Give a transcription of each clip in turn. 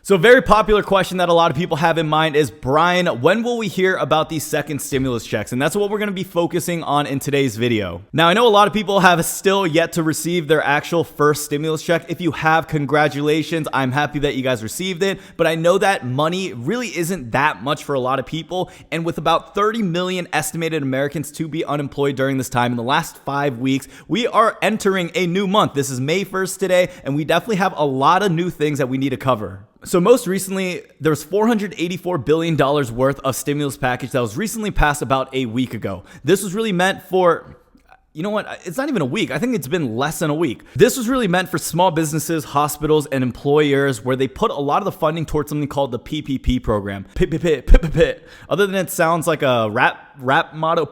So a very popular question that a lot of people have in mind is, Brian, when will we hear about these second stimulus checks? And that's what we're going to be focusing on in today's video. Now, I know a lot of people have still yet to receive their actual first stimulus check. If you have, congratulations. I'm happy that you guys received it. But I know that money really isn't that much for a lot of people. And with about 30 million estimated Americans to be unemployed during this time in the last 5 weeks, we are entering a new month. This is May 1st today, and we definitely have a lot of new things that we need to cover. So most recently, there was $484 billion worth of stimulus package that was recently passed about a week ago. This was really meant for, you know what? It's not even a week. I think it's been less than a week. This was really meant for small businesses, hospitals, and employers where they put a lot of the funding towards something called the PPP program. PPP. Other than it sounds like a rap motto.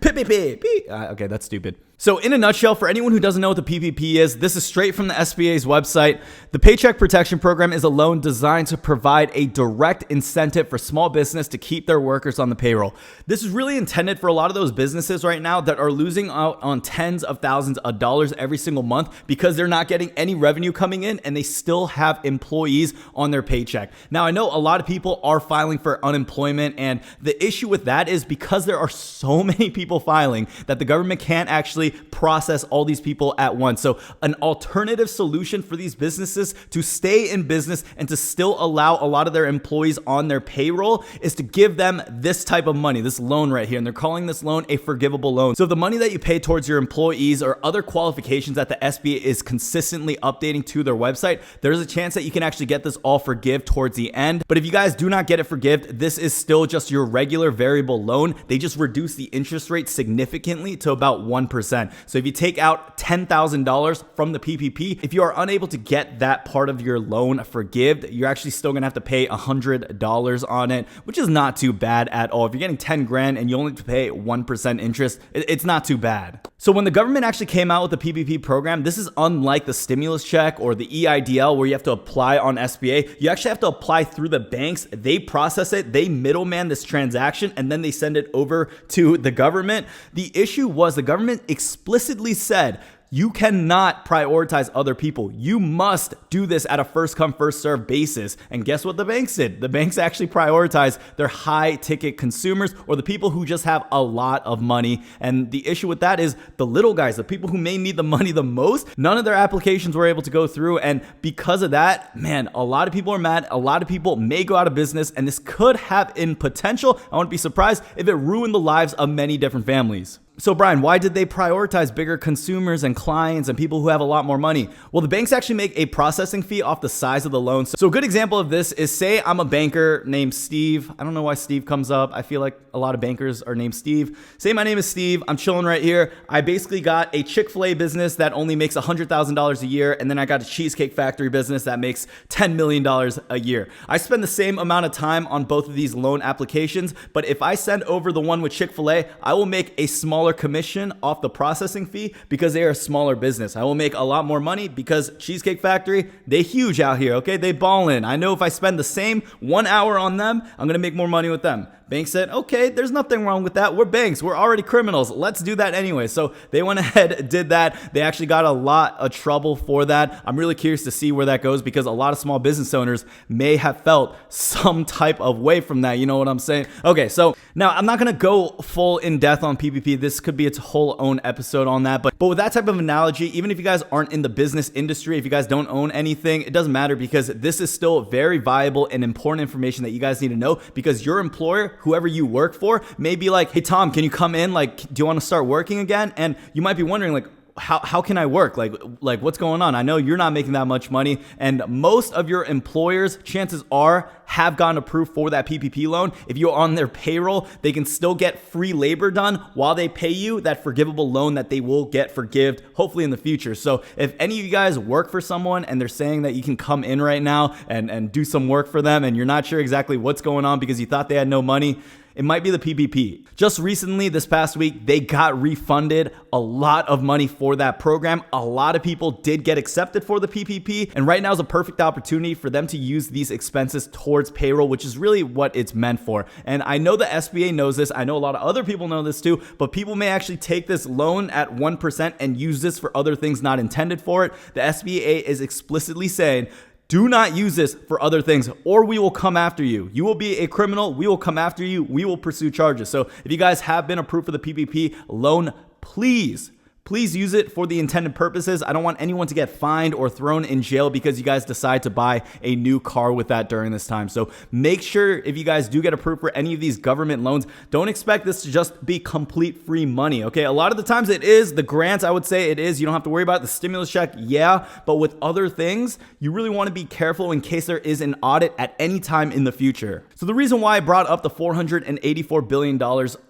PPP. Okay, that's stupid. So in a nutshell, for anyone who doesn't know what the PPP is, this is straight from the SBA's website. The Paycheck Protection Program is a loan designed to provide a direct incentive for small business to keep their workers on the payroll. This is really intended for a lot of those businesses right now that are losing out on tens of thousands of dollars every single month because they're not getting any revenue coming in and they still have employees on their paycheck. Now, I know a lot of people are filing for unemployment, and the issue with that is because there are so many people filing that the government can't actually process all these people at once. So an alternative solution for these businesses to stay in business and to still allow a lot of their employees on their payroll is to give them this type of money, this loan right here. And they're calling this loan a forgivable loan. So the money that you pay towards your employees or other qualifications that the SBA is consistently updating to their website, there's a chance that you can actually get this all forgive towards the end. But if you guys do not get it forgive, this is still just your regular variable loan. They just reduce the interest rate significantly to about 1%. So if you take out $10,000 from the PPP, if you are unable to get that part of your loan forgived, you're actually still going to have to pay $100 on it, which is not too bad at all. If you're getting 10 grand and you only have to pay 1% interest, it's not too bad. So when the government actually came out with the PPP program, this is unlike the stimulus check or the EIDL where you have to apply on SBA. You actually have to apply through the banks. They process it, they middleman this transaction, and then they send it over to the government. The issue was the government explicitly said, you cannot prioritize other people. You must do this at a first come, first serve basis. And guess what the banks did? The banks actually prioritize their high ticket consumers or the people who just have a lot of money. And the issue with that is the little guys, the people who may need the money the most, none of their applications were able to go through. And because of that, man, a lot of people are mad. A lot of people may go out of business. And this could have in potential, I wouldn't be surprised if it ruined the lives of many different families. So Brian, why did they prioritize bigger consumers and clients and people who have a lot more money? Well, the banks actually make a processing fee off the size of the loan. So a good example of this is, say I'm a banker named Steve. I don't know why Steve comes up. I feel like a lot of bankers are named Steve. Say my name is Steve. I'm chilling right here. I basically got a Chick-fil-A business that only makes $100,000 a year. And then I got a Cheesecake Factory business that makes $10 million a year. I spend the same amount of time on both of these loan applications. But if I send over the one with Chick-fil-A, I will make a smaller commission off the processing fee because they are a smaller business. I will make a lot more money because Cheesecake Factory, they huge out here, okay? They ballin'. I know if I spend the same 1 hour on them, I'm gonna make more money with them. Banks said, okay, there's nothing wrong with that. We're banks. We're already criminals. Let's do that anyway. So they went ahead, did that. They actually got a lot of trouble for that. I'm really curious to see where that goes because a lot of small business owners may have felt some type of way from that. You know what I'm saying? Okay, so now I'm not going to go full in depth on PPP. This could be its whole own episode on that. But with that type of analogy, even if you guys aren't in the business industry, if you guys don't own anything, it doesn't matter because this is still very viable and important information that you guys need to know because your employer, whoever you work for, may be like, hey, Tom, can you come in? Like, do you want to start working again? And you might be wondering, like, how can I work? Like what's going on? I know you're not making that much money. And most of your employers, chances are, have gotten approved for that PPP loan. If you're on their payroll, they can still get free labor done while they pay you that forgivable loan that they will get forgived, hopefully in the future. So if any of you guys work for someone and they're saying that you can come in right now and do some work for them and you're not sure exactly what's going on because you thought they had no money, it might be the PPP. Just recently, this past week, they got refunded a lot of money for that program. A lot of people did get accepted for the PPP, and right now is a perfect opportunity for them to use these expenses towards payroll, which is really what it's meant for. And I know the SBA knows this. I know a lot of other people know this too, but people may actually take this loan at 1% and use this for other things not intended for it. The SBA is explicitly saying, Do not use this for other things, or we will come after you. You will be a criminal. We will come after you. We will pursue charges. So if you guys have been approved for the PPP loan, please use it for the intended purposes. I don't want anyone to get fined or thrown in jail because you guys decide to buy a new car with that during this time. So make sure if you guys do get approved for any of these government loans, don't expect this to just be complete free money, okay? A lot of the times it is. The grants, I would say it is. You don't have to worry about it. The stimulus check, yeah. But with other things, you really want to be careful in case there is an audit at any time in the future. So the reason why I brought up the $484 billion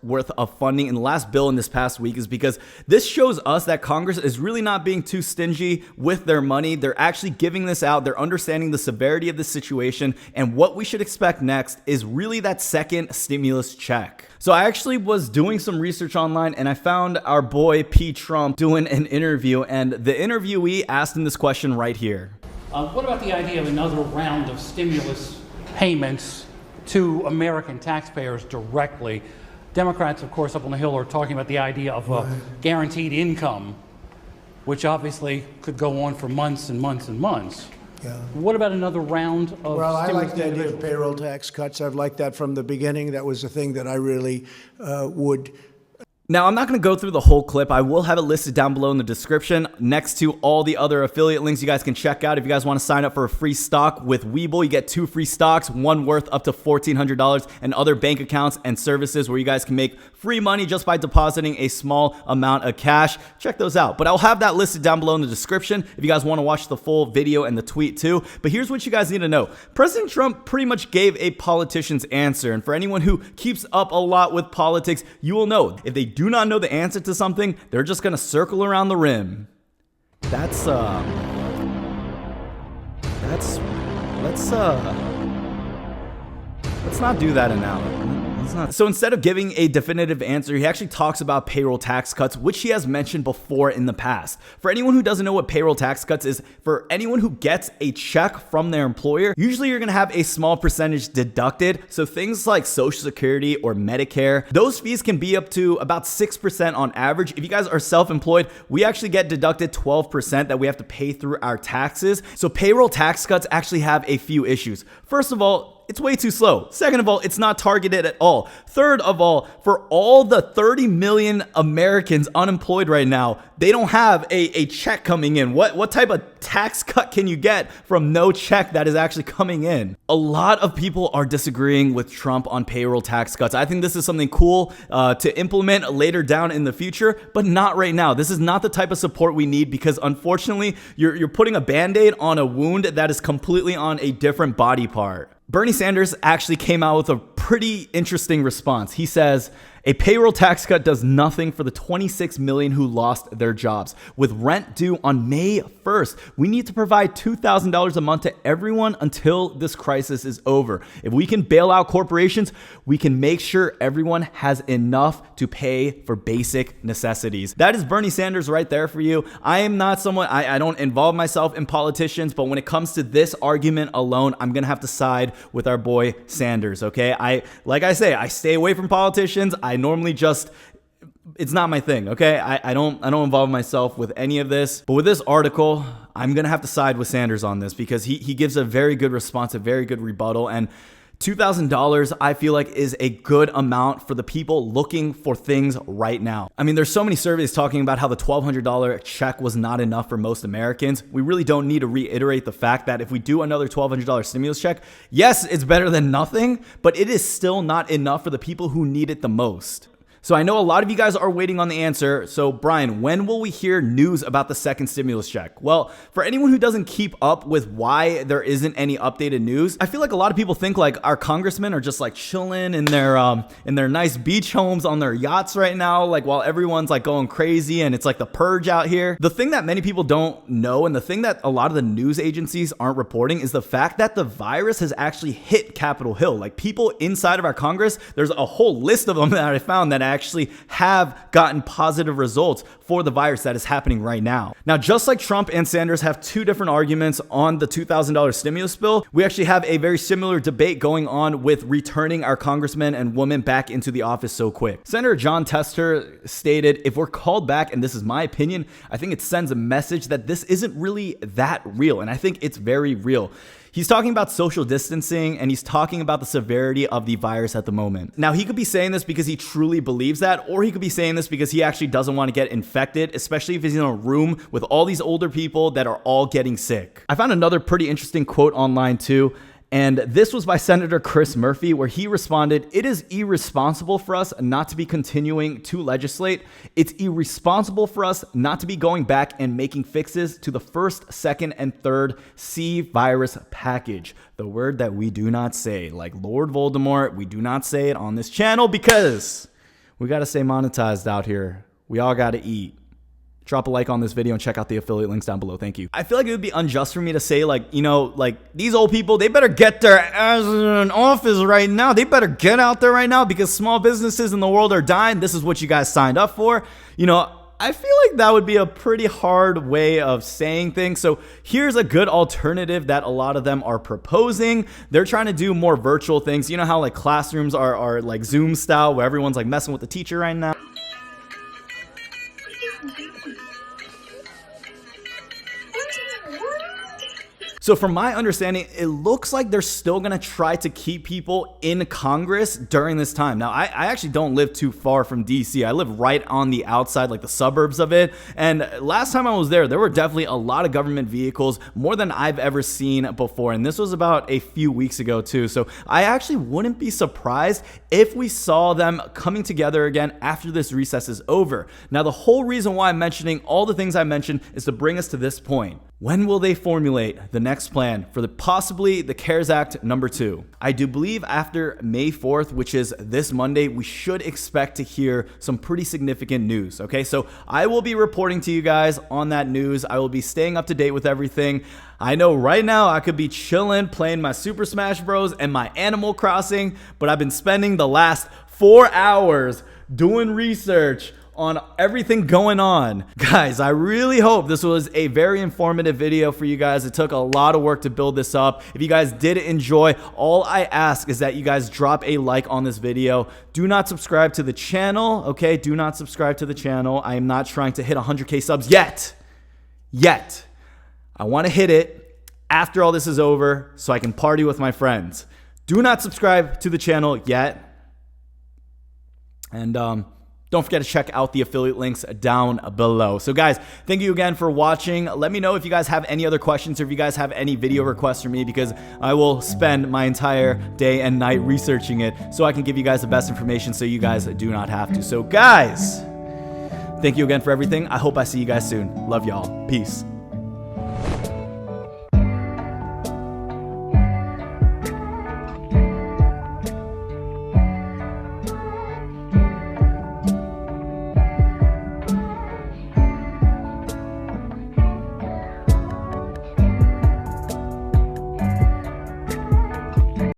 worth of funding in the last bill in this past week is because this shows us that Congress is really not being too stingy with their money. They're actually giving this out. They're understanding the severity of the situation, and what we should expect next is really that second stimulus check. So I actually was doing some research online and I found our boy P. Trump doing an interview, and the interviewee asked him this question right here. What about the idea of another round of stimulus payments to American taxpayers directly? Democrats, of course, up on the Hill are talking about the idea of guaranteed income, which obviously could go on for months and months and months. Yeah. What about another round of Well, I like the idea individuals? of payroll tax cuts. I've liked that from the beginning. That was a thing that I really would. Now, I'm not going to go through the whole clip. I will have it listed down below in the description next to all the other affiliate links you guys can check out. If you guys want to sign up for a free stock with Webull, you get 2 free stocks, one worth up to $1,400, and other bank accounts and services where you guys can make free money just by depositing a small amount of cash. Check those out. But I'll have that listed down below in the description if you guys want to watch the full video and the tweet too. But here's what you guys need to know. President Trump pretty much gave a politician's answer. And for anyone who keeps up a lot with politics, you will know if they do not know the answer to something, they're just going to circle around the rim. Let's not do that analogy. So instead of giving a definitive answer, he actually talks about payroll tax cuts, which he has mentioned before in the past. For anyone who doesn't know what payroll tax cuts is, for anyone who gets a check from their employer, usually you're going to have a small percentage deducted. So things like Social Security or Medicare, those fees can be up to about 6% on average. If you guys are self-employed, we actually get deducted 12% that we have to pay through our taxes. So payroll tax cuts actually have a few issues. First of all, it's way too slow. Second of all, it's not targeted at all. Third of all, for all the 30 million Americans unemployed right now, they don't have a check coming in. What type of tax cut can you get from no check that is actually coming in? A lot of people are disagreeing with Trump on payroll tax cuts. I think this is something cool to implement later down in the future, but not right now. This is not the type of support we need because unfortunately, you're putting a Band-Aid on a wound that is completely on a different body part. Bernie Sanders actually came out with a pretty interesting response. He says, a payroll tax cut does nothing for the 26 million who lost their jobs. With rent due on May 1st, we need to provide $2,000 a month to everyone until this crisis is over. If we can bail out corporations, we can make sure everyone has enough to pay for basic necessities. That is Bernie Sanders right there for you. I am not someone, I don't involve myself in politicians, but when it comes to this argument alone, I'm going to have to side with our boy Sanders, okay? Like I say, I stay away from politicians. I normally just, it's not my thing, okay? I don't involve myself with any of this. But with this article, I'm going to have to side with Sanders on this because he gives a very good response, a very good rebuttal. And $2,000, I feel like, is a good amount for the people looking for things right now. I mean, there's so many surveys talking about how the $1,200 check was not enough for most Americans. We really don't need to reiterate the fact that if we do another $1,200 stimulus check, yes, it's better than nothing, but it is still not enough for the people who need it the most. So I know a lot of you guys are waiting on the answer. So Brian, when will we hear news about the second stimulus check? Well, for anyone who doesn't keep up with why there isn't any updated news, I feel like a lot of people think like our congressmen are just like chilling in their nice beach homes on their yachts right now, like while everyone's like going crazy and it's like the purge out here. The thing that many people don't know and the thing that a lot of the news agencies aren't reporting is the fact that the virus has actually hit Capitol Hill. Like people inside of our Congress, there's a whole list of them that I found that actually have gotten positive results for the virus that is happening right now. Now, just like Trump and Sanders have two different arguments on the $2,000 stimulus bill, we actually have a very similar debate going on with returning our congressmen and women back into the office so quick. Senator Jon Tester stated, if we're called back, and this is my opinion, I think it sends a message that this isn't really that real. And I think it's very real. He's talking about social distancing, and he's talking about the severity of the virus at the moment. Now, he could be saying this because he truly believes that, or he could be saying this because he actually doesn't want to get infected, especially if he's in a room with all these older people that are all getting sick. I found another pretty interesting quote online too. And this was by Senator Chris Murphy, where he responded, "It is irresponsible for us not to be continuing to legislate. It's irresponsible for us not to be going back and making fixes to the first, second, and third C virus package." The word that we do not say, like Lord Voldemort, we do not say it on this channel because we got to stay monetized out here. We all got to eat. Drop a like on this video and check out the affiliate links down below. Thank you. I feel like it would be unjust for me to say, like, you know, like these old people, they better get their asses in an office right now. They better get out there right now because small businesses in the world are dying. This is what you guys signed up for. You know, I feel like that would be a pretty hard way of saying things. So here's a good alternative that a lot of them are proposing. They're trying to do more virtual things. You know how like classrooms are like Zoom style where everyone's like messing with the teacher right now? So from my understanding, it looks like they're still going to try to keep people in Congress during this time. Now, I actually don't live too far from DC. I live right on the outside, like the suburbs of it. And last time I was there were definitely a lot of government vehicles, more than I've ever seen before. And this was about a few weeks ago too. So I actually wouldn't be surprised if we saw them coming together again after this recess is over. Now, the whole reason why I'm mentioning all the things I mentioned is to bring us to this point. When will they formulate the next plan for possibly the CARES Act #2? I do believe after May 4th, which is this Monday, we should expect to hear some pretty significant news. Okay, so I will be reporting to you guys on that news. I will be staying up to date with everything. I know right now I could be chilling, playing my Super Smash Bros. And my Animal Crossing, but I've been spending the last 4 hours doing research on everything going on. Guys, I really hope this was a very informative video for you guys. It took a lot of work to build this up. If you guys did enjoy, all I ask is that you guys drop a like on this video. Do not subscribe to the channel, okay? Do not subscribe to the channel. I am not trying to hit 100K subs yet. I want to hit it after all this is over so I can party with my friends. Do not subscribe to the channel yet. And don't forget to check out the affiliate links down below. So guys, thank you again for watching. Let me know if you guys have any other questions or if you guys have any video requests for me, because I will spend my entire day and night researching it so I can give you guys the best information so you guys do not have to. So guys, thank you again for everything. I hope I see you guys soon. Love y'all. Peace.